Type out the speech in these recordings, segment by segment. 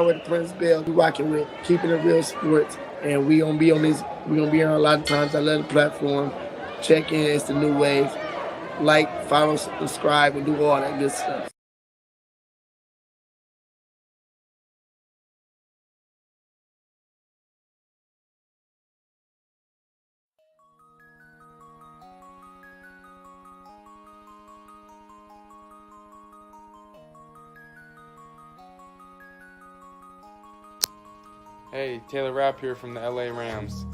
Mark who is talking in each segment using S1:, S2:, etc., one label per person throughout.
S1: with Prince Bell. We rocking with Keeping It Real Sports, and we gonna be on this. We gonna be on a lot of times. I love the platform. Check in. It's the new wave. Like, follow, subscribe, and do all that good stuff.
S2: Hey, Taylor Rapp here from the LA Rams.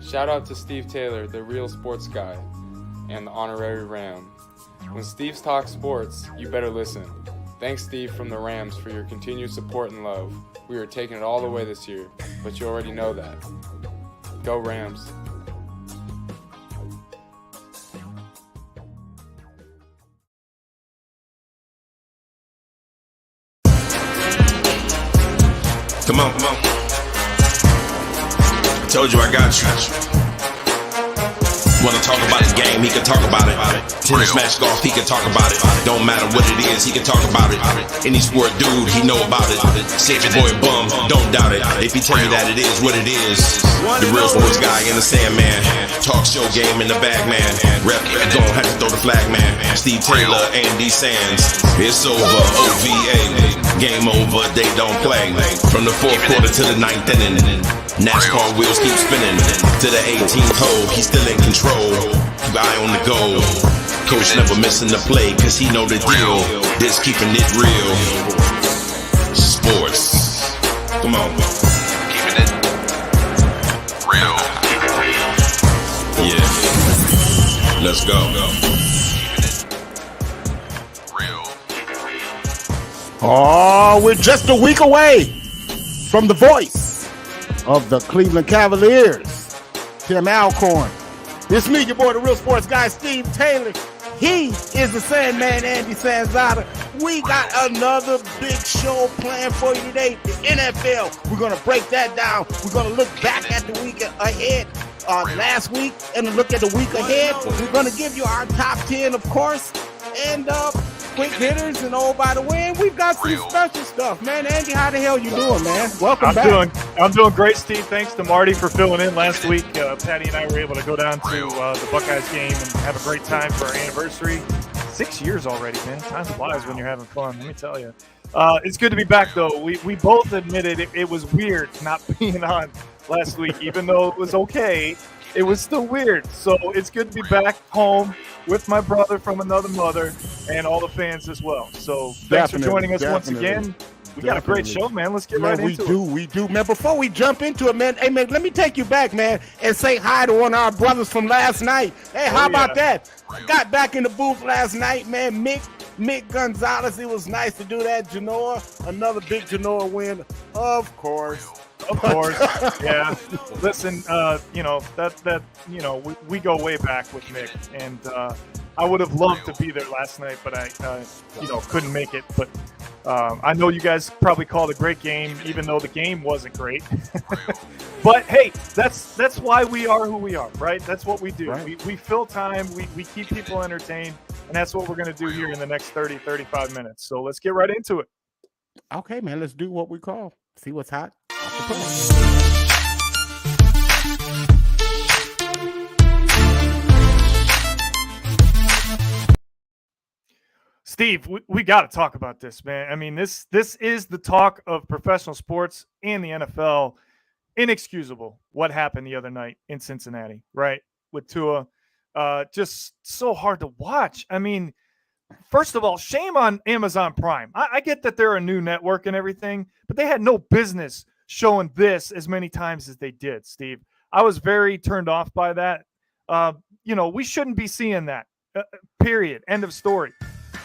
S2: Shout out to Steve Taylor, the real sports guy, and the honorary Ram. When Steve talks sports, you better listen. Thanks, Steve from the Rams, for your continued support and love. We are taking it all the way this year, but you already know that. Go Rams.
S3: Come on. I told you I got you. Wanna talk about the game, he can talk about it. Tennis, match, golf, he can talk about it. Don't matter what it is, he can talk about it. Any sport dude, he know about it. Say your boy bum, don't doubt it. If he tell you that it is what it is. The real sports guy in the Sandman. Talk show game in the bag, man. Rep, gon' have to throw the flag, man. Steve Taylor, Andy Sands. It's over, OVA. Game over, they don't play. From the fourth quarter to the ninth inning. NASCAR wheels keep spinning. To the 18th hole, he's still in control. Guy on the go. Coach never missing the play, cause he know the deal. This keeping it real. Sports. Come on. Keeping it real. Yeah. Let's go.
S4: Oh, we're just a week away from the voice of the Cleveland Cavaliers, Tim Alcorn. It's me, your boy, the real sports guy, Steve Taylor. He is the Sandman, Andy Sanzada. We got another big show planned for you today, the NFL. We're going to break that down. We're going to look back at the week ahead, last week, and look at the week ahead. We're going to give you our top 10, of course, and quick hitters, and by the way, we've got some special stuff, man. Andy, how the hell you doing, man? Welcome back.
S5: I'm doing great, Steve. Thanks to Marty for filling in last week. Patty and I were able to go down to the Buckeyes game and have a great time for our anniversary. 6 years already, man. Time flies when you're having fun, let me tell you. It's good to be back, though. We both admitted it was weird not being on last week, even though it was okay. It was still weird. So it's good to be back home with my brother from another mother and all the fans as well. So thanks for joining us once again. We got a great show, man. Let's get right into it.
S4: We do, man. Before we jump into it, man, hey, man, let me take you back, man, and say hi to one of our brothers from last night. Hey, how about that? Got back in the booth last night, man. Mick Gonzalez. It was nice to do that. Genoa, another big Genoa win, of course.
S5: Of course, yeah. Listen, we go way back with Mick, and I would have loved to be there last night, but I couldn't make it. But I know you guys probably called a great game, even though the game wasn't great. But hey, that's why we are who we are, right? That's what we do. Right. We fill time, we keep people entertained, and that's what we're going to do here in the next 30, 35 minutes. So let's get right into it.
S4: Okay, man, let's do what we call see what's hot.
S5: Steve, we got to talk about this, man. I mean, this is the talk of professional sports and the NFL. Inexcusable what happened the other night in Cincinnati, right? With Tua. Just so hard to watch. I mean, first of all, shame on Amazon Prime. I get that they're a new network and everything, but they had no business showing this as many times as they did, Steve. I was very turned off by that. We shouldn't be seeing that, period. End of story.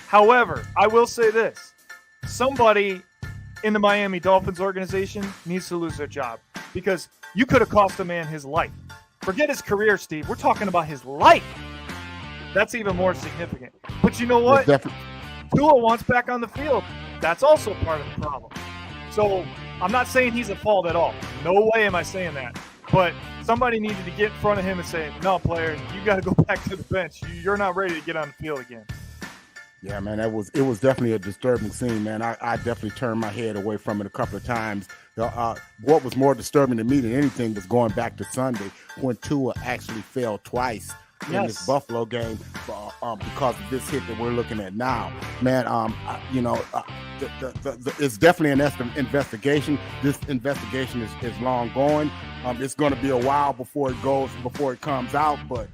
S5: However, I will say this. Somebody in the Miami Dolphins organization needs to lose their job because you could have cost a man his life. Forget his career, Steve. We're talking about his life. That's even more significant. But you know what? Tua wants back on the field. That's also part of the problem. So I'm not saying he's at fault at all. No way am I saying that. But somebody needed to get in front of him and say, no, player, you got to go back to the bench. You're not ready to get on the field again.
S4: Yeah, man, it was definitely a disturbing scene, man. I definitely turned my head away from it a couple of times. What was more disturbing to me than anything was going back to Sunday when Tua actually fell twice in this Buffalo game because of this hit that we're looking at now. Man, it's definitely an investigation. This investigation is long going. It's going to be a while before it comes out, but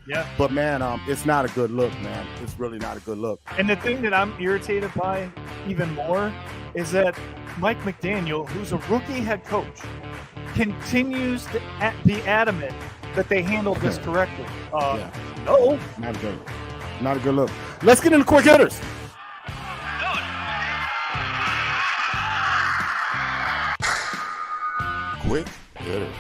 S4: man, it's not a good look, man. It's really not a good look.
S5: And the thing that I'm irritated by even more is that Mike McDaniel, who's a rookie head coach, continues to be adamant that they handled this correctly. No,
S4: not a good look. Let's get into quick hitters. Quick hitters.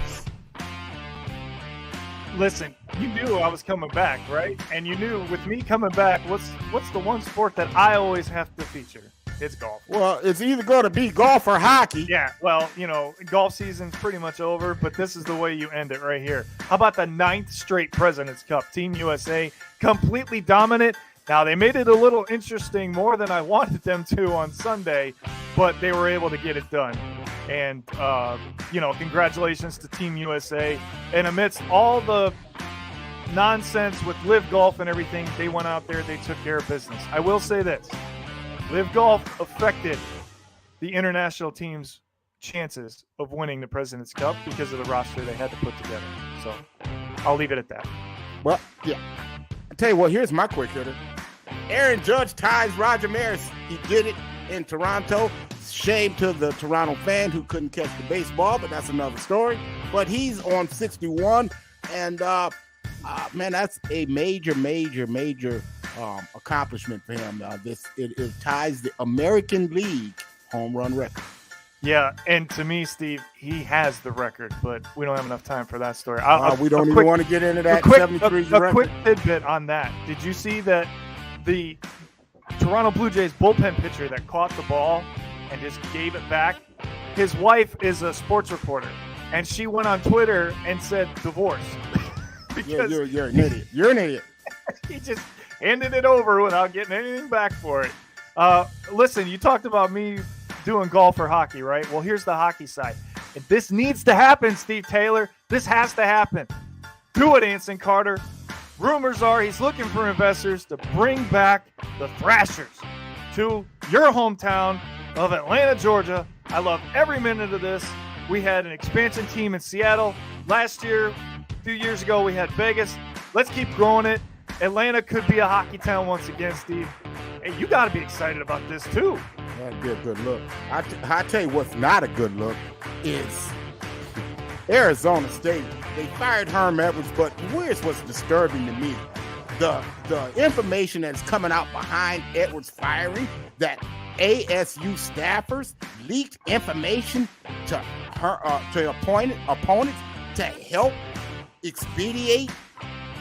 S5: Listen, you knew I was coming back, right? And you knew with me coming back, what's the one sport that I always have to feature? It's golf.
S4: Well, it's either going to be golf or hockey.
S5: Yeah, well, golf season's pretty much over, but this is the way you end it right here. How about the 9th straight President's Cup? Team USA, completely dominant. Now, they made it a little interesting, more than I wanted them to on Sunday, but they were able to get it done. And, congratulations to Team USA. And amidst all the nonsense with Live Golf and everything, they went out there, they took care of business. I will say this. Live Golf affected the international team's chances of winning the President's Cup because of the roster they had to put together. So I'll leave it at that.
S4: Well, yeah. I'll tell you what, here's my quick hitter. Aaron Judge ties Roger Maris. He did it in Toronto. Shame to the Toronto fan who couldn't catch the baseball, but that's another story. But he's on 61, and man, that's a major accomplishment for him. It ties the American League home run record.
S5: Yeah, and to me, Steve, he has the record, but we don't have enough time for that story.
S4: We don't even want to get into that.
S5: A quick tidbit on that. Did you see that the Toronto Blue Jays bullpen pitcher that caught the ball and just gave it back, his wife is a sports reporter, and she went on Twitter and said divorce.
S4: Because you're an idiot. You're an idiot.
S5: He just handed it over without getting anything back for it. Listen, you talked about me doing golf or hockey, right? Well, here's the hockey side. And this needs to happen, Steve Taylor. This has to happen. Do it, Anson Carter. Rumors are he's looking for investors to bring back the Thrashers to your hometown of Atlanta, Georgia. I love every minute of this. We had an expansion team in Seattle last year. A few years ago, we had Vegas. Let's keep growing it. Atlanta could be a hockey town once again, Steve. Hey, you got to be excited about this, too.
S4: That'd be a good look. I tell you what's not a good look is Arizona State. They fired Herm Edwards, but here's what's disturbing to me. The information that's coming out behind Edwards' firing, that ASU staffers leaked information to opponents to help expedite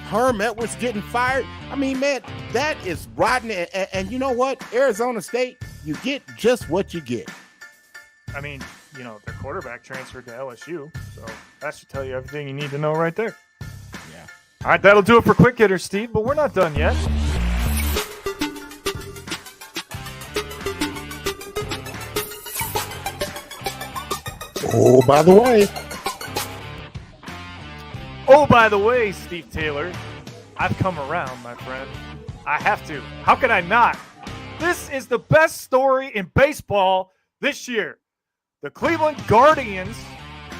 S4: Herm Edwards getting fired. I mean, man, that is rotten. And you know what? Arizona State, you get just what you get.
S5: I mean, the quarterback transferred to LSU, so that should tell you everything you need to know right there.
S4: Yeah.
S5: All right, that'll do it for Quick Hitter, Steve, but we're not done yet.
S4: Oh, by the way,
S5: Steve Taylor, I've come around, my friend. I have to. How can I not? This is the best story in baseball this year. The Cleveland Guardians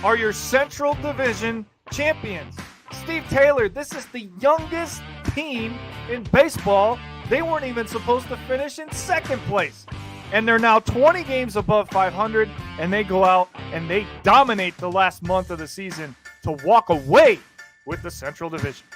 S5: are your Central Division champions. Steve Taylor, this is the youngest team in baseball. They weren't even supposed to finish in second place. And they're now 20 games above 500, and they go out and they dominate the last month of the season to walk away with the Central Division.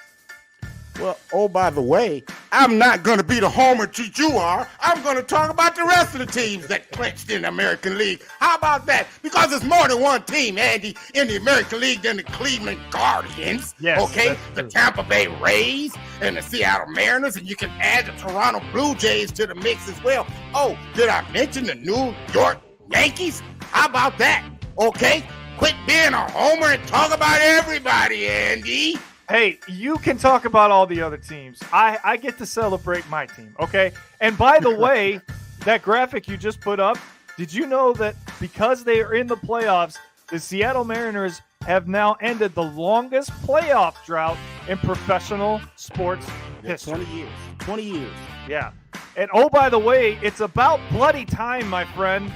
S4: Well, oh, by the way, I'm not going to be the homer that you are. I'm going to talk about the rest of the teams that clinched in the American League. How about that? Because there's more than one team, Andy, in the American League than the Cleveland Guardians.
S5: Yes,
S4: okay? The Tampa Bay Rays and the Seattle Mariners, and you can add the Toronto Blue Jays to the mix as well. Oh, did I mention the New York Yankees? How about that? Okay? Quit being a homer and talk about everybody, Andy.
S5: Hey, you can talk about all the other teams. I get to celebrate my team, okay? And by the way, that graphic you just put up, did you know that because they are in the playoffs, the Seattle Mariners have now ended the longest playoff drought in professional sports history?
S4: 20 years. 20 years.
S5: Yeah. And oh, by the way, it's about bloody time, my friend.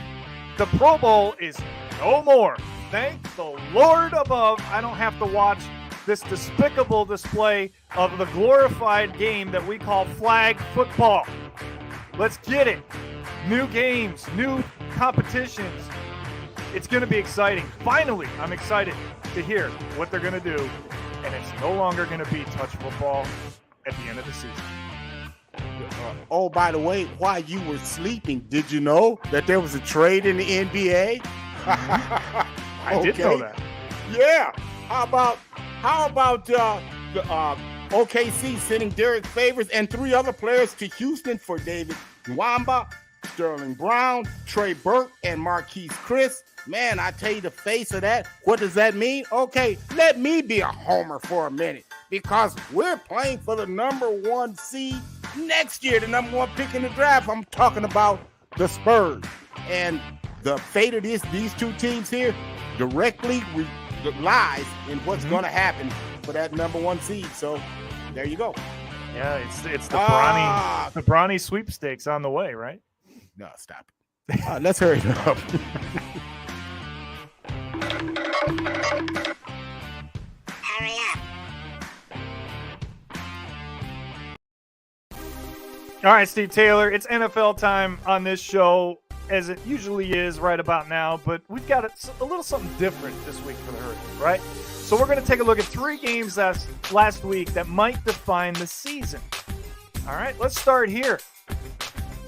S5: The Pro Bowl is no more. Thank the Lord above. I don't have to watch this despicable display of the glorified game that we call flag football. Let's get it. New games, new competitions. It's going to be exciting. Finally, I'm excited to hear what they're going to do. And it's no longer going to be touch football at the end of the season.
S4: Oh, by the way, while you were sleeping, did you know that there was a trade in the NBA?
S5: I did know that.
S4: Yeah. How about the OKC sending Derek Favors and 3 other players to Houston for David Nwamba, Sterling Brown, Trey Burke, and Marquise Chris? Man, I tell you the face of that. What does that mean? Okay, let me be a homer for a minute, because we're playing for the number 1 seed next year, the number 1 pick in the draft. I'm talking about the Spurs. And the fate of these 2 teams here directly lies in what's going to happen for that number 1 seed. So there you go.
S5: Yeah, it's the Bronny sweepstakes on the way, right?
S4: No, stop it. Let's hurry up.
S6: Hurry up.
S5: All right, Steve Taylor, it's NFL time on this show, as it usually is right about now, but we've got a little something different this week for the Hurricanes, right? So we're going to take a look at 3 games last week that might define the season. All right, let's start here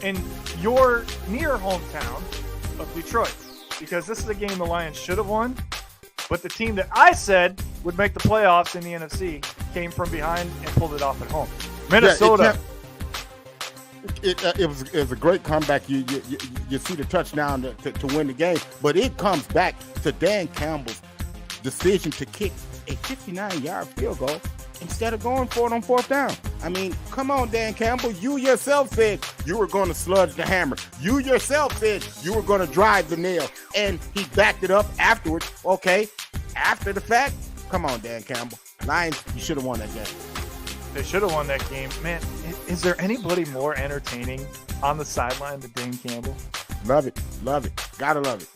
S5: in your near hometown of Detroit, because this is a game the Lions should have won, but the team that I said would make the playoffs in the NFC came from behind and pulled it off at home. Minnesota.
S4: It was a great comeback. You see the touchdown to win the game, but it comes back to Dan Campbell's decision to kick a 59-yard field goal instead of going for it on 4th down. I mean, come on, Dan Campbell. You yourself said you were going to sludge the hammer. You yourself said you were going to drive the nail, and he backed it up afterwards. Okay, after the fact, come on, Dan Campbell. Lions, you should have won that game.
S5: They should have won that game. Man, is there anybody more entertaining on the sideline than Dan Campbell?
S4: Love it. Love it. Gotta love it.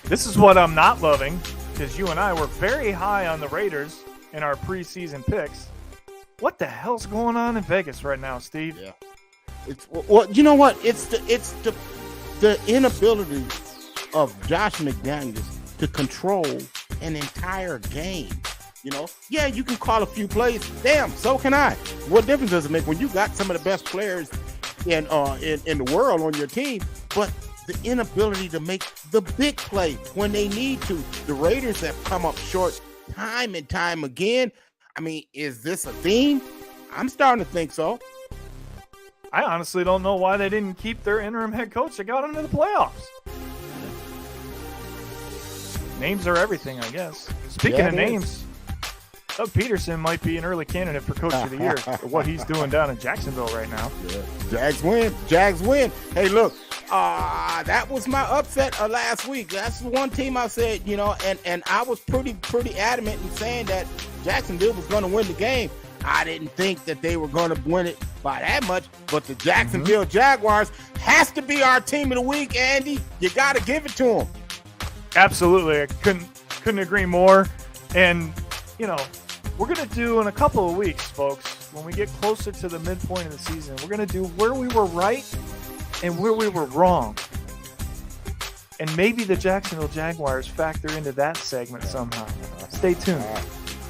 S5: This is what I'm not loving, because you and I were very high on the Raiders in our preseason picks. What the hell's going on in Vegas right now, Steve?
S4: Yeah. Well, you know what? It's the inability of Josh McDaniels to control an entire game. You know, yeah, you can call a few plays. Damn, so can I. What difference does it make when you got some of the best players in the world on your team, but the inability to make the big play when they need to? The Raiders have come up short time and time again. I mean, is this a theme? I'm starting to think so.
S5: I honestly don't know why they didn't keep their interim head coach that got them to the playoffs. Names are everything, I guess. Speaking of names, Doug Peterson might be an early candidate for Coach of the Year for what he's doing down in Jacksonville right now.
S4: Yeah. Jags win. Jags win. Hey, look, that was my upset last week. That's the one team I said, you know, and I was pretty adamant in saying that Jacksonville was going to win the game. I didn't think that they were going to win it by that much, but the Jacksonville Jaguars has to be our team of the week, Andy. You got to give it to them.
S5: Absolutely. I couldn't agree more. And, you know, we're going to do in a couple of weeks, folks, when we get closer to the midpoint of the season, we're going to do where we were right and where we were wrong. And maybe the Jacksonville Jaguars factor into that segment somehow. Stay tuned.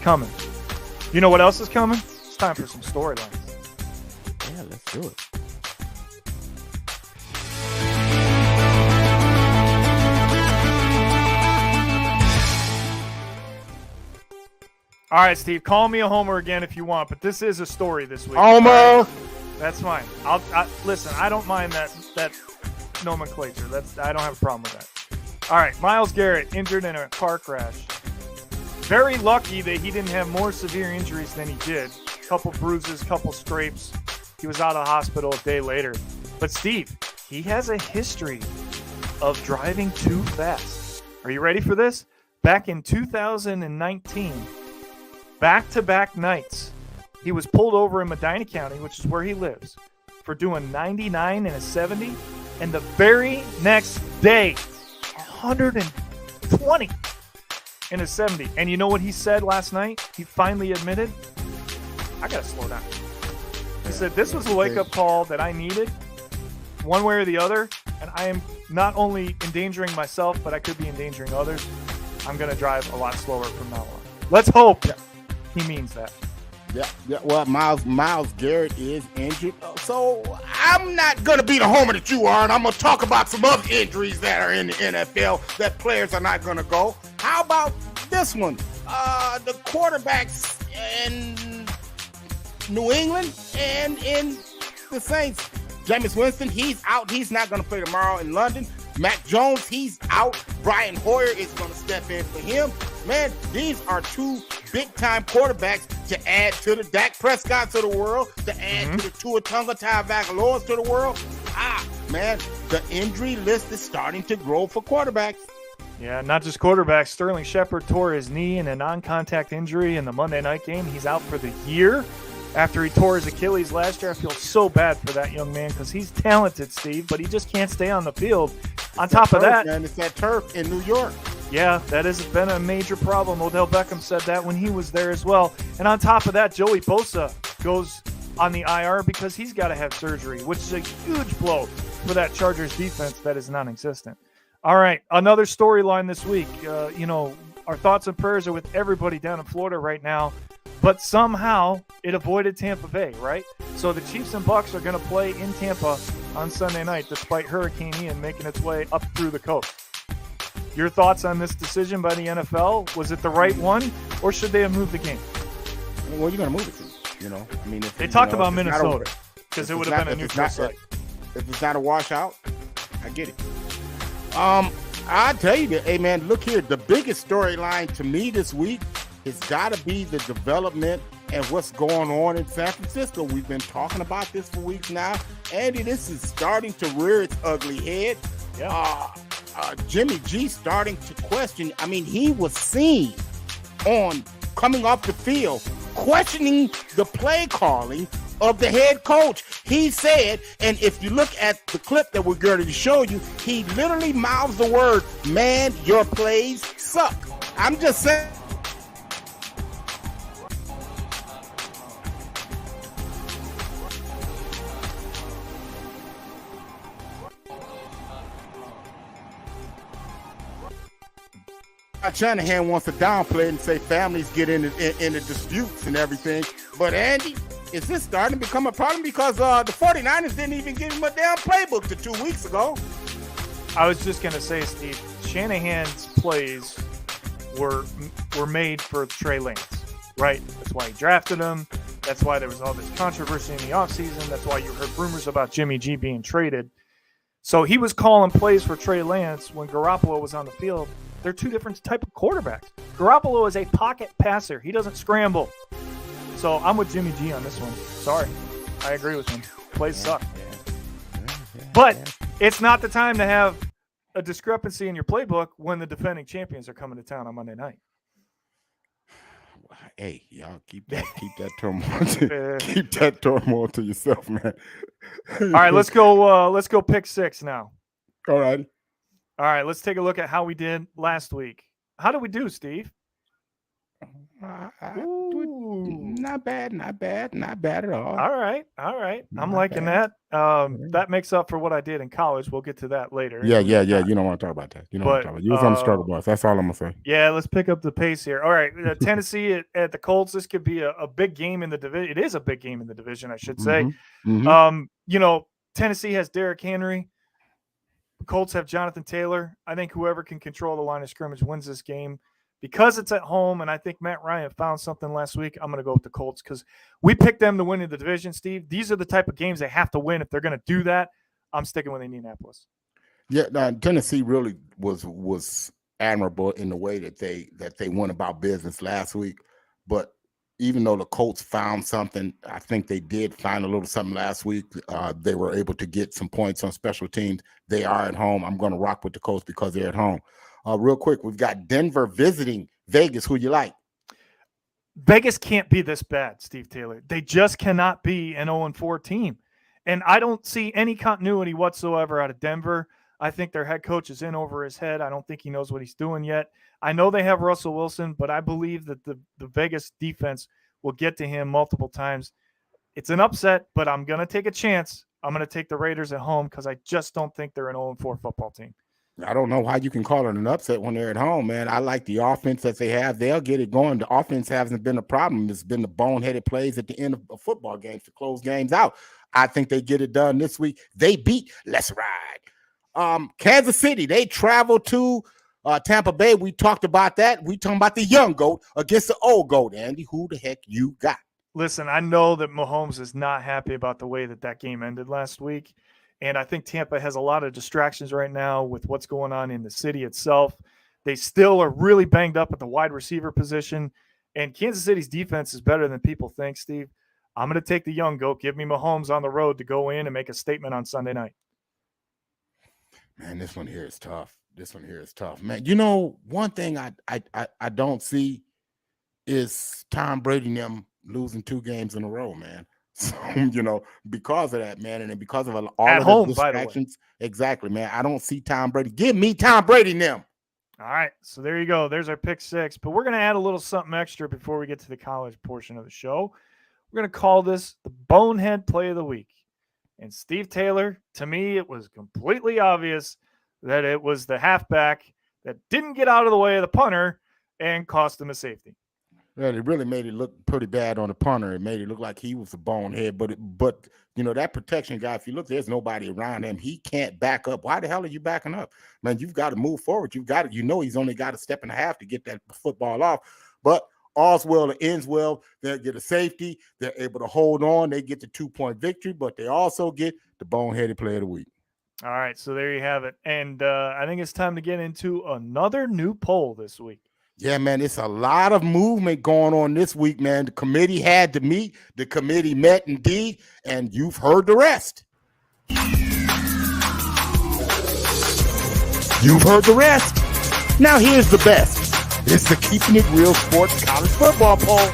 S5: Coming. You know what else is coming? It's time for some storylines.
S4: Yeah, let's do it.
S5: All right, Steve, call me a homer again if you want, but this is a story this week.
S4: Homer!
S5: That's fine. Listen, I don't mind that nomenclature. I don't have a problem with that. All right, Myles Garrett injured in a car crash. Very lucky that he didn't have more severe injuries than he did. Couple bruises, couple scrapes. He was out of the hospital a day later. But Steve, he has a history of driving too fast. Are you ready for this? Back in 2019, back-to-back nights, he was pulled over in Medina County, which is where he lives, for doing 99 and a 70, and the very next day, 120 and a 70. And you know what he said last night? He finally admitted, I got to slow down. He said, this was a wake-up call that I needed, one way or the other, and I am not only endangering myself, but I could be endangering others. I'm going to drive a lot slower from now on. Let's hope he means that.
S4: Yeah. Well, Myles Garrett is injured, so I'm not gonna be the homer that you are, and I'm gonna talk about some other injuries that are in the NFL that players are not gonna go. How about this one? The quarterbacks in New England and in the Saints. Jameis Winston, he's out. He's not gonna play tomorrow in London. Mac Jones, he's out. Brian Hoyer is going to step in for him. Man, these are two big-time quarterbacks to add to the Dak Prescotts of the world, to add to the Tua Tagovailoas to the world. Man, the injury list is starting to grow for quarterbacks.
S5: Yeah, not just quarterbacks. Sterling Shepard tore his knee in a non-contact injury in the Monday night game. He's out for the year after he tore his Achilles last year. I feel so bad for that young man because he's talented, Steve, but he just can't stay on the field. On top of that,
S4: man, it's that turf in New York.
S5: Yeah, that has been a major problem. Odell Beckham said that when he was there as well. And on top of that, Joey Bosa goes on the IR because he's got to have surgery, which is a huge blow for that Chargers defense that is non-existent. All right, another storyline this week. Our thoughts and prayers are with everybody down in Florida right now, but somehow it avoided Tampa Bay, right? So the Chiefs and Bucks are going to play in Tampa on Sunday night, despite Hurricane Ian making its way up through the coast. Your thoughts on this decision by the NFL? Was it the right one, or should they have moved the game?
S4: Well, you're going to move it to,
S5: They talked about Minnesota because it would have been a neutral site.
S4: If it's not a washout, I get it. I tell you that, hey man, look here. The biggest storyline to me this week has got to be the development and what's going on in San Francisco. We've been talking about this for weeks now. Andy, this is starting to rear its ugly head.
S5: Yeah.
S4: Jimmy G starting to question. I mean, he was seen on coming off the field questioning the play calling of the head coach. He said, and if you look at the clip that we're going to show you, he literally mouths the word, "Man, your plays suck." I'm just saying. Shanahan wants to downplay it and say families get into disputes and everything. But Andy, is this starting to become a problem? Because the 49ers didn't even give him a damn playbook to 2 weeks ago.
S5: I was just going to say, Steve, Shanahan's plays were made for Trey Lance, right? That's why he drafted him. That's why there was all this controversy in the offseason. That's why you heard rumors about Jimmy G being traded. So he was calling plays for Trey Lance when Garoppolo was on the field. They're two different type of quarterbacks. Garoppolo is a pocket passer. He doesn't scramble. So I'm with Jimmy G on this one. Sorry. I agree with him. Plays suck. But it's not the time to have a discrepancy in your playbook when the defending champions are coming to town on Monday night.
S4: Hey, y'all keep that turmoil to yourself, man.
S5: All right, let's go pick six now.
S4: All right.
S5: All right, let's take a look at how we did last week. How did we do, Steve?
S4: Not bad at all.
S5: All right. I'm liking that. That makes up for what I did in college. We'll get to that later.
S4: Yeah. You don't want to talk about that. You was on the struggle bus. That's all I'm gonna say.
S5: Yeah, let's pick up the pace here. All right, Tennessee at the Colts. This could be a big game in the division. It is a big game in the division, I should say. Tennessee has Derrick Henry. The Colts have Jonathan Taylor. I think whoever can control the line of scrimmage wins this game. Because it's at home, and I think Matt Ryan found something last week, I'm going to go with the Colts because we picked them to win in the division, Steve. These are the type of games they have to win. If they're going to do that, I'm sticking with Indianapolis.
S4: Yeah, Tennessee really was admirable in the way that they went about business last week. But even though the Colts found something, I think they did find a little something last week. They were able to get some points on special teams. They are at home. I'm going to rock with the Colts because they're at home. Real quick, we've got Denver visiting Vegas. Who you like?
S5: Vegas can't be this bad, Steve Taylor. They just cannot be an 0-4 team. And I don't see any continuity whatsoever out of Denver. I think their head coach is in over his head. I don't think he knows what he's doing yet. I know they have Russell Wilson, but I believe that the Vegas defense will get to him multiple times. It's an upset, but I'm going to take a chance. I'm going to take the Raiders at home because I just don't think they're an 0-4 football team.
S4: I don't know how you can call it an upset when they're at home, man. I like the offense that they have. They'll get it going. The offense hasn't been a problem. It's been the boneheaded plays at the end of football games to close games out. I think they get it done this week. They beat Let's Ride. Kansas City, they travel to Tampa Bay. We talked about that. We talking about the young GOAT against the old GOAT. Andy, who the heck you got?
S5: Listen, I know that Mahomes is not happy about the way that game ended last week. And I think Tampa has a lot of distractions right now with what's going on in the city itself. They still are really banged up at the wide receiver position. And Kansas City's defense is better than people think, Steve. I'm going to take the young GOAT. Give me Mahomes on the road to go in and make a statement on Sunday night.
S4: Man, this one here is tough. Man. You know, one thing I don't see is Tom Brady and them losing 2 games in a row, man. So, you know, because of that, man, and then because of all
S5: at
S4: of
S5: home,
S4: the distractions, exactly, man. I don't see Tom Brady. Give me Tom Brady and them.
S5: All right, so there you go. There's our pick 6. But we're going to add a little something extra before we get to the college portion of the show. We're going to call this the Bonehead Play of the Week. And Steve Taylor, to me, it was completely obvious that it was the halfback that didn't get out of the way of the punter and cost him a safety.
S4: Yeah, it really made it look pretty bad on the punter. It made it look like he was a bonehead. But you know, that protection guy, if you look, there's nobody around him. He can't back up. Why the hell are you backing up? Man, you've got to move forward. You've got to, you know, he's only got a step and a half to get that football off. But all's well that ends well. They'll get a safety. They're able to hold on. They get the 2-point victory, but they also get the boneheaded play of the week.
S5: All right, so there you have it. And I think it's time to get into another new poll this week.
S4: Yeah, man, it's a lot of movement going on this week, man. The committee had to meet. The committee met indeed, and you've heard the rest. You've heard the rest. Now here's the best. It's the Keeping It Real Sports College Football Poll.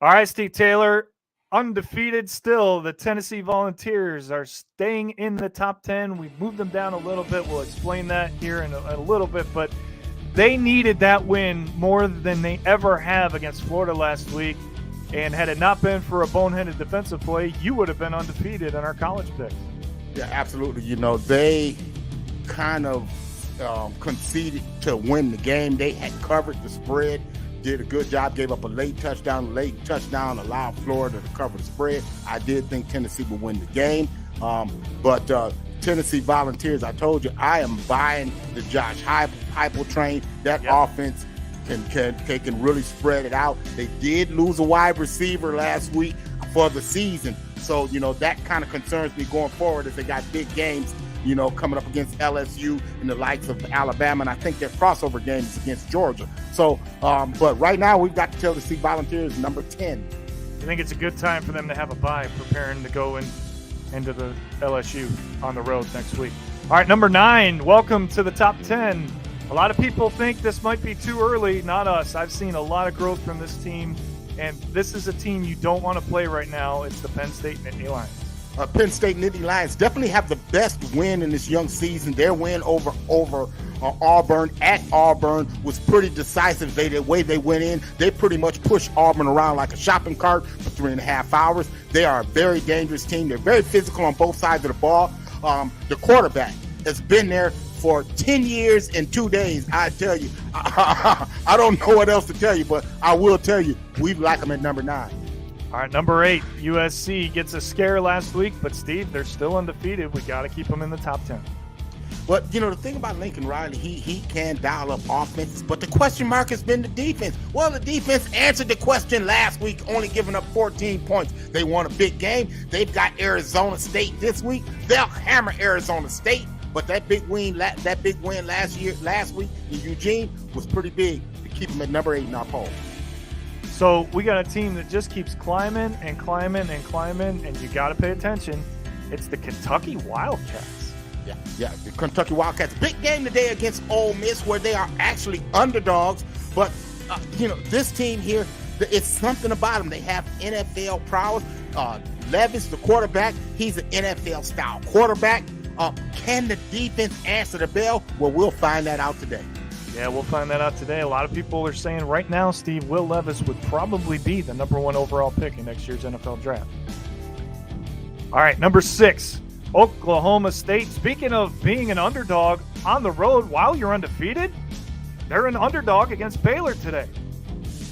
S5: All right, Steve Taylor. Undefeated still, the Tennessee Volunteers are staying in the top 10. We've moved them down a little bit. We'll explain that here in a little bit, but they needed that win more than they ever have against Florida last week. And had it not been for a boneheaded defensive play, you would have been undefeated in our college picks.
S4: Yeah, absolutely. You know, they kind of conceded to win the game. They had covered the spread. Did a good job, gave up a late touchdown, allowed Florida to cover the spread. I did think Tennessee would win the game. But Tennessee Volunteers, I told you, I am buying the Josh Heupel train. That offense can really spread it out. They did lose a wide receiver last week for the season. So, you know, that kind of concerns me going forward as they got big games, you know, coming up against LSU and the likes of Alabama. And I think their crossover game is against Georgia. So, but right now we've got the Tennessee Volunteers number 10.
S5: I think it's a good time for them to have a bye, preparing to go into the LSU on the road next week. All right, number 9, welcome to the top 10. A lot of people think this might be too early. Not us. I've seen a lot of growth from this team, and this is a team you don't want to play right now. It's the Penn State Nittany Lions.
S4: Penn State Nittany Lions definitely have the best win in this young season. Their win over Auburn at Auburn was pretty decisive. The way they went in, they pretty much pushed Auburn around like a shopping cart for 3.5 hours. They are a very dangerous team. They're very physical on both sides of the ball. The quarterback has been there for 10 years and 2 days. I tell you, I don't know what else to tell you, but I will tell you, we like them at number 9.
S5: All right, number 8, USC gets a scare last week, but Steve, they're still undefeated. We got to keep them in the top 10.
S4: But, the thing about Lincoln Riley, he can dial up offenses, but the question mark has been the defense. Well, the defense answered the question last week, only giving up 14 points. They won a big game. They've got Arizona State this week. They'll hammer Arizona State, but that big win last week in Eugene was pretty big to keep them at number 8 in our poll.
S5: So we got a team that just keeps climbing and climbing and climbing, and you got to pay attention. It's the Kentucky Wildcats.
S4: Yeah, the Kentucky Wildcats. Big game today against Ole Miss, where they are actually underdogs. But, this team here, it's something about them. They have NFL prowess. Levis, the quarterback, he's an NFL-style quarterback. Can the defense answer the bell? Well, we'll find that out today.
S5: Yeah, we'll find that out today. A lot of people are saying right now, Steve, Will Levis would probably be the number 1 overall pick in next year's NFL draft. All right, number 6. Oklahoma State. Speaking of being an underdog on the road while you're undefeated, they're an underdog against Baylor today.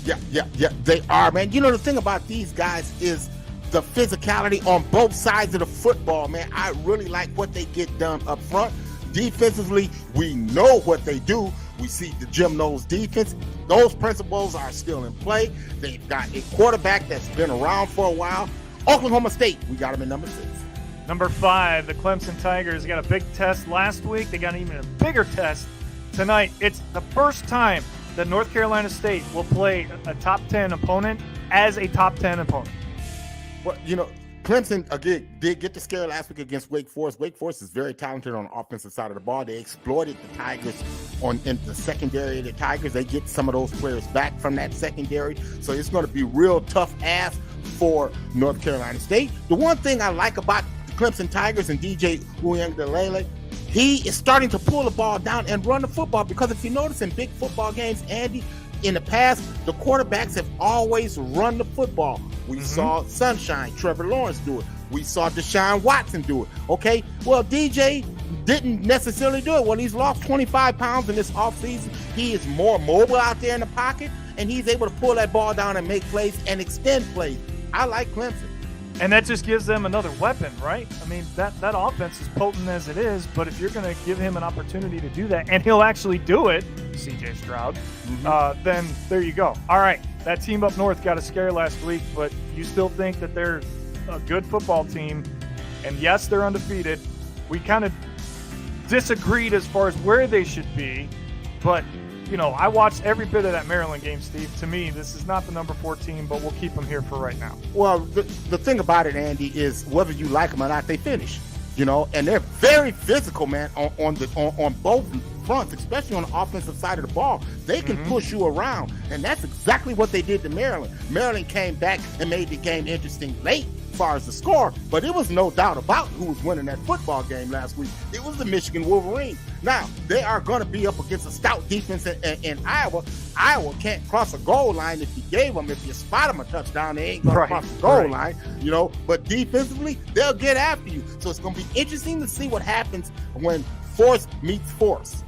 S4: Yeah, they are, man. The thing about these guys is the physicality on both sides of the football, man. I really like what they get done up front. Defensively, we know what they do. We see the Jim Knowles defense. Those principles are still in play. They've got a quarterback that's been around for a while. Oklahoma State, we got them in number 6.
S5: Number 5, the Clemson Tigers got a big test last week. They got even a bigger test tonight. It's the first time that North Carolina State will play a top 10 opponent as a top 10 opponent.
S4: Well, Clemson, again, did get the scare last week against Wake Forest. Wake Forest is very talented on the offensive side of the ball. They exploited the Tigers in the secondary of the Tigers. They get some of those players back from that secondary. So it's going to be real tough ass for North Carolina State. The one thing I like about Clemson Tigers and DJ Uiagalelei, he is starting to pull the ball down and run the football, because if you notice in big football games, Andy, in the past, the quarterbacks have always run the football. We saw Sunshine, Trevor Lawrence do it. We saw Deshaun Watson do it. Okay, well, DJ didn't necessarily do it. When he's lost 25 pounds in this offseason, he is more mobile out there in the pocket, and he's able to pull that ball down and make plays and extend plays. I like Clemson.
S5: And that just gives them another weapon, right? I mean, that offense is potent as it is, but if you're going to give him an opportunity to do that, and he'll actually do it, C.J. Stroud, then there you go. All right, that team up north got a scare last week, but you still think that they're a good football team, and yes, they're undefeated. We kind of disagreed as far as where they should be, but I watched every bit of that Maryland game, Steve. To me, this is not the number 4 team, but we'll keep them here for right now.
S4: Well, the thing about it, Andy, is whether you like them or not, they finish. And they're very physical, man, on both fronts, especially on the offensive side of the ball. They can push you around, and that's exactly what they did to Maryland. Maryland came back and made the game interesting late as far as the score, but it was no doubt about who was winning that football game last week. It was the Michigan Wolverines. Now, they are going to be up against a stout defense in Iowa. Iowa can't cross a goal line if you spot them a touchdown, they ain't going to cross the goal line, but defensively, they'll get after you. So it's going to be interesting to see what happens when force meets force.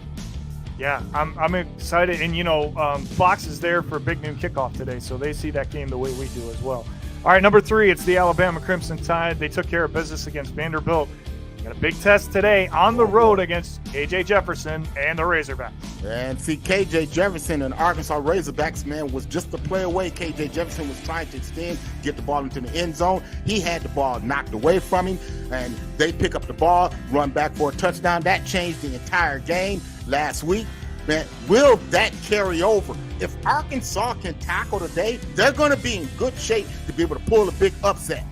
S5: Yeah, I'm excited, and Fox is there for a big noon kickoff today, so they see that game the way we do as well. All right, number 3, it's the Alabama Crimson Tide. They took care of business against Vanderbilt. Got a big test today on the road against KJ Jefferson and the Razorbacks.
S4: And see, KJ Jefferson and Arkansas Razorbacks, man, was just a play away. KJ Jefferson was trying to extend, get the ball into the end zone. He had the ball knocked away from him, and they pick up the ball, run back for a touchdown. That changed the entire game last week. Man, will that carry over? If Arkansas can tackle today, they're going to be in good shape to be able to pull a big upset.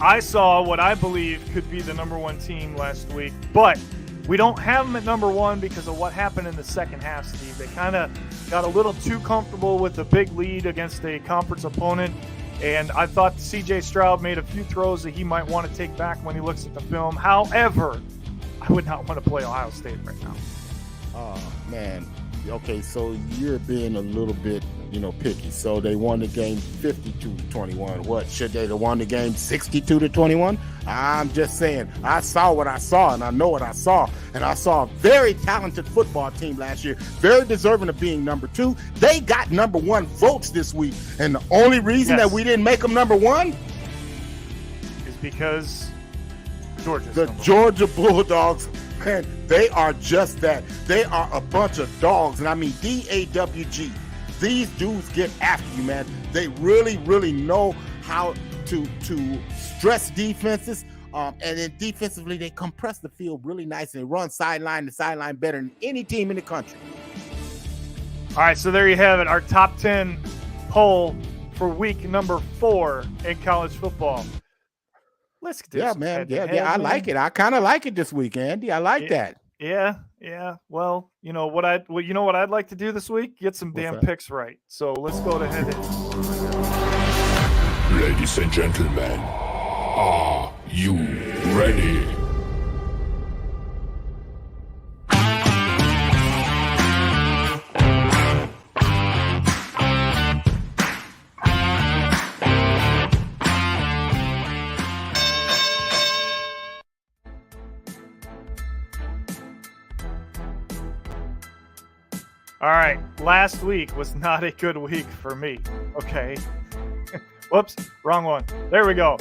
S5: I saw what I believe could be the number 1 team last week, but we don't have them at number 1 because of what happened in the second half, Steve. They kind of got a little too comfortable with a big lead against a conference opponent, and I thought C.J. Stroud made a few throws that he might want to take back when he looks at the film. However, I would not want to play Ohio State right now.
S4: Oh, man. Okay, so you're being a little bit, picky. So they won the game 52-21. What, should they have won the game 62-21? I'm just saying, I saw what I saw, and I know what I saw. And I saw a very talented football team last year, very deserving of being number 2. They got number 1 votes this week. And the only reason that we didn't make them number 1
S5: is because
S4: the Georgia Bulldogs man, they are just that. They are a bunch of dogs. And I mean, DAWG. These dudes get after you, man. They really, really know how to stress defenses. And then defensively, they compress the field really nice and they run sideline to sideline better than any team in the country.
S5: All right, so there you have it. Our top 10 poll for week number 4 in college football. Let's do
S4: Yeah,
S5: some
S4: man.
S5: head-to-head,
S4: Yeah, I like it. I kind of like it this week, Andy. I like that.
S5: Yeah. Well, you know what I'd like to do this week? Get some
S4: What's
S5: damn
S4: that?
S5: picks right. So let's go to head.
S7: Ladies and gentlemen, are you ready?
S5: All right, last week was not a good week for me. Okay. Whoops, wrong one. There we go.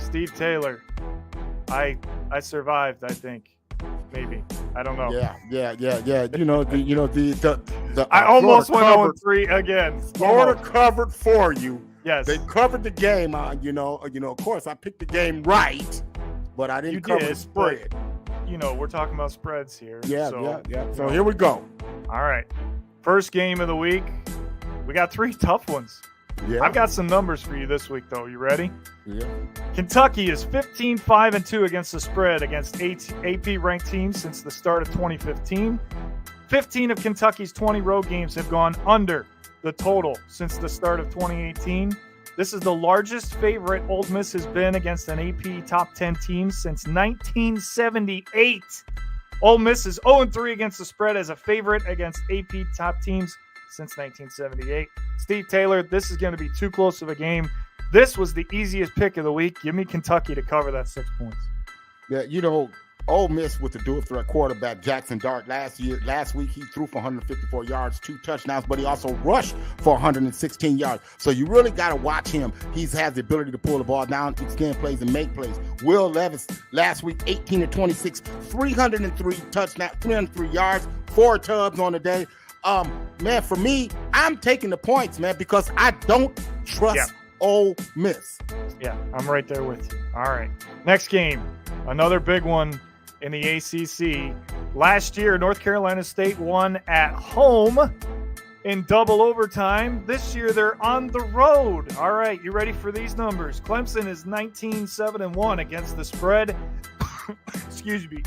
S5: Steve Taylor. I survived, I think. Maybe. I don't know.
S4: Yeah. You know, the
S5: I almost went
S4: Florida
S5: 0-3 again.
S4: Florida
S5: Almost.
S4: covered for you.
S5: Yes.
S4: They covered the game. Of course, I picked the game right, but I didn't
S5: You
S4: cover
S5: did,
S4: the spread.
S5: You know, we're talking about spreads here.
S4: Yeah.
S5: So,
S4: So here we go.
S5: All right. First game of the week. We got 3 tough ones.
S4: Yeah.
S5: I've got some numbers for you this week, though. You ready?
S4: Yeah.
S5: Kentucky is 15-5-2 against the spread against AP-ranked teams since the start of 2015. 15 of Kentucky's 20 road games have gone under the total since the start of 2018. This is the largest favorite Ole Miss has been against an AP top 10 team since 1978. Ole Miss is 0-3 against the spread as a favorite against AP top teams since 1978. Steve Taylor, this is going to be too close of a game. This was the easiest pick of the week. Give me Kentucky to cover that 6 points.
S4: Yeah, Ole Miss with the dual threat quarterback Jackson Dart last week he threw for 154 yards, 2 touchdowns, but he also rushed for 116 yards. So you really got to watch him. He has the ability to pull the ball down, extend plays, and make plays. Will Levis last week 18-26, 303 touchdowns, 303 yards, 4 tubs on the day. Man, for me, I'm taking the points, man, because I don't trust Ole Miss.
S5: Yeah, I'm right there with you. All right. Next game, another big one in the ACC. Last year, North Carolina State won at home in double overtime. This year, they're on the road. All right, you ready for these numbers? Clemson is 19-7-1 against the spread. Excuse me.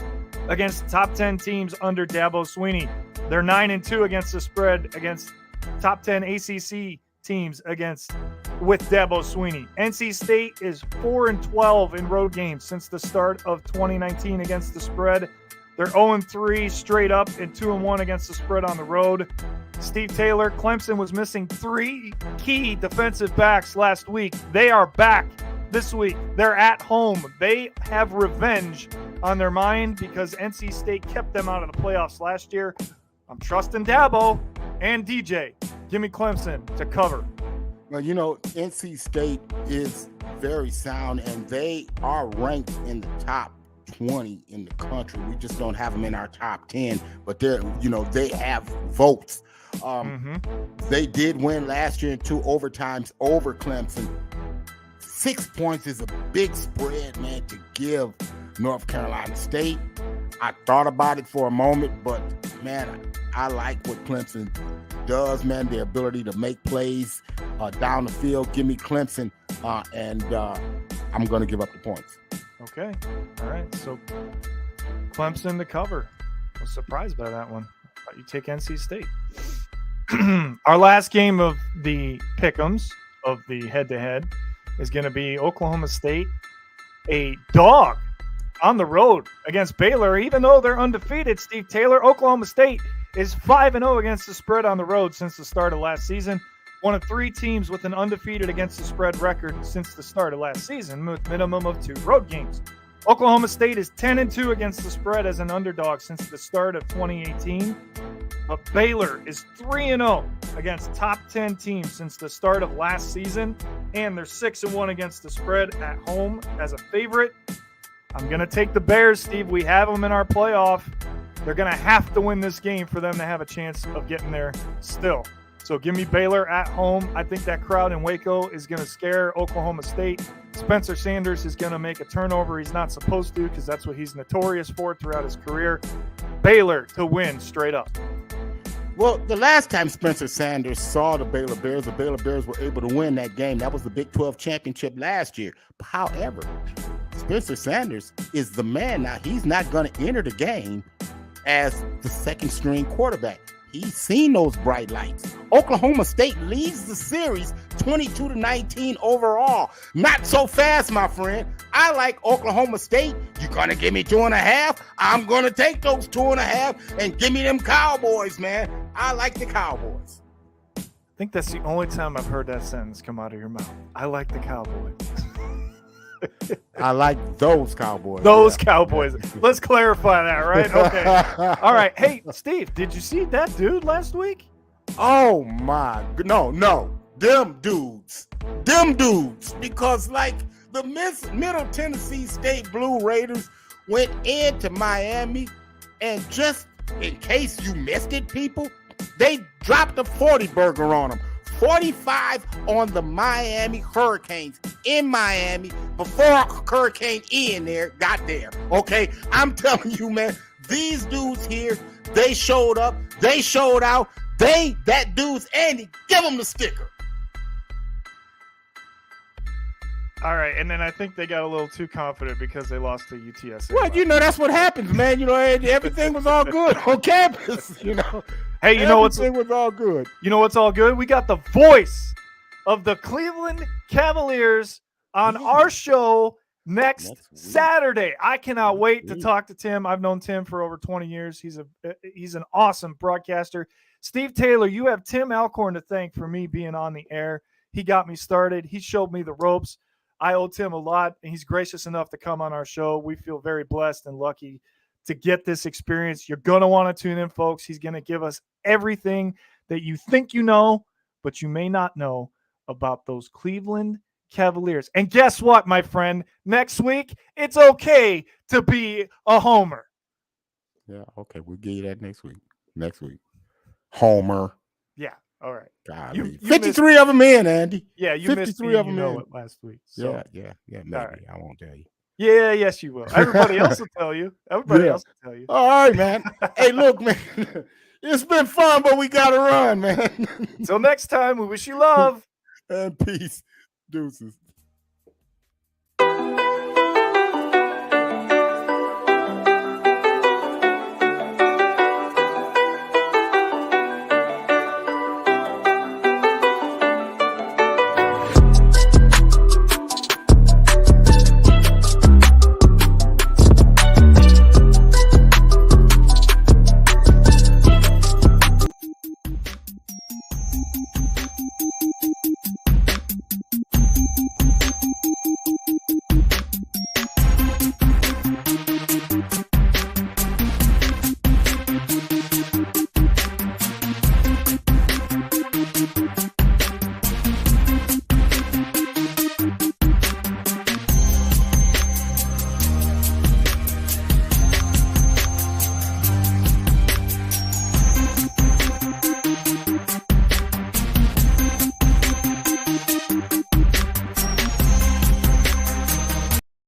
S5: Against top 10 teams under Dabo Swinney. They're 9-2 against the spread against top 10 ACC teams with Dabo Swinney. NC State is 4-12 in road games since the start of 2019 against the spread. They're 0-3 straight up and 2-1 against the spread on the road. Steve Taylor, Clemson was missing 3 key defensive backs last week. They are back this week. They're at home. They have revenge on their mind because NC State kept them out of the playoffs last year. I'm trusting Dabo and DJ. Give me Clemson to cover.
S4: Well, NC State is very sound, and they are ranked in the top 20 in the country. We just don't have them in our top 10, but they have votes. They did win last year in 2 overtimes over Clemson. 6 points is a big spread, man, to give North Carolina State. I thought about it for a moment, but, man, I like what Clemson does, man, the ability to make plays down the field. Give me Clemson, and I'm going to give up the points.
S5: Okay. All right. So Clemson to cover. I was surprised by that one. I thought you'd take NC State. Our last game of the pick'ems of the head-to-head is going to be Oklahoma State, a dog on the road against Baylor. Even though they're undefeated, Steve Taylor, Oklahoma State is 5-0 against the spread on the road since the start of last season. One of 3 teams with an undefeated against the spread record since the start of last season, with minimum of 2 road games. Oklahoma State is 10-2 against the spread as an underdog since the start of 2018. But Baylor is 3-0 against top 10 teams since the start of last season, and they're 6-1 against the spread at home as a favorite. I'm going to take the Bears, Steve. We have them in our playoff. They're going to have to win this game for them to have a chance of getting there still. So give me Baylor at home. I think that crowd in Waco is going to scare Oklahoma State. Spencer Sanders is going to make a turnover he's not supposed to because that's what he's notorious for throughout his career. Baylor to win straight up.
S4: Well, the last time Spencer Sanders saw the Baylor Bears were able to win that game. That was the Big 12 championship last year. However, Spencer Sanders is the man now. He's not going to enter the game as the second string quarterback. He's seen those bright lights. Oklahoma State leads the series 22-19 overall. Not so fast, my friend. I like Oklahoma State. You're going to give me 2.5? I'm going to take those 2.5 and give me them Cowboys, man. I like the Cowboys.
S5: I think that's the only time I've heard that sentence come out of your mouth. I like the Cowboys.
S4: I like those Cowboys.
S5: Those Cowboys. Let's clarify that, right? Okay. All right. Hey, Steve, did you see that dude last week?
S4: Oh, my. No. Them dudes. Because, like, the Middle Tennessee State Blue Raiders went into Miami, and just in case you missed it, people, they dropped a 40 burger on them. 45 on the Miami Hurricanes in Miami before Hurricane Ian got there. Okay, I'm telling you, man, these dudes here, they showed up, they showed out. That dude's Andy, give them the sticker.
S5: All right, and then I think they got a little too confident because they lost to UTSA.
S4: Well, you know, that's what happens, man. You know, everything was all good on campus, you know.
S5: Hey, you know what's
S4: was all good.
S5: You know what's all good? We got the voice of the Cleveland Cavaliers on our show next Saturday. I cannot wait to talk to Tim. I've known Tim for over 20 years. He's an awesome broadcaster. Steve Taylor, you have Tim Alcorn to thank for me being on the air. He got me started. He showed me the ropes. I owe Tim a lot, and he's gracious enough to come on our show. We feel very blessed and lucky to get this experience. You're going to want to tune in, folks. He's going to give us everything that you think you know, but you may not know about those Cleveland Cavaliers. And guess what, my friend? Next week, it's okay to be a homer.
S4: Yeah, okay. We'll give you that next week. Homer.
S5: Yeah, all right.
S4: God,
S5: You
S4: 53 of them in, Andy.
S5: Yeah, you
S4: 53
S5: missed me,
S4: of them
S5: you know
S4: in.
S5: it last week. So.
S4: Yeah, maybe.
S5: right.
S4: I won't tell you.
S5: Yeah, yes, you will. Everybody else will tell you. Everybody else will tell you.
S4: All right, man. Hey, look, man. It's been fun, but we got to run, man.
S5: Until next time, we wish you love.
S4: And peace. Deuces.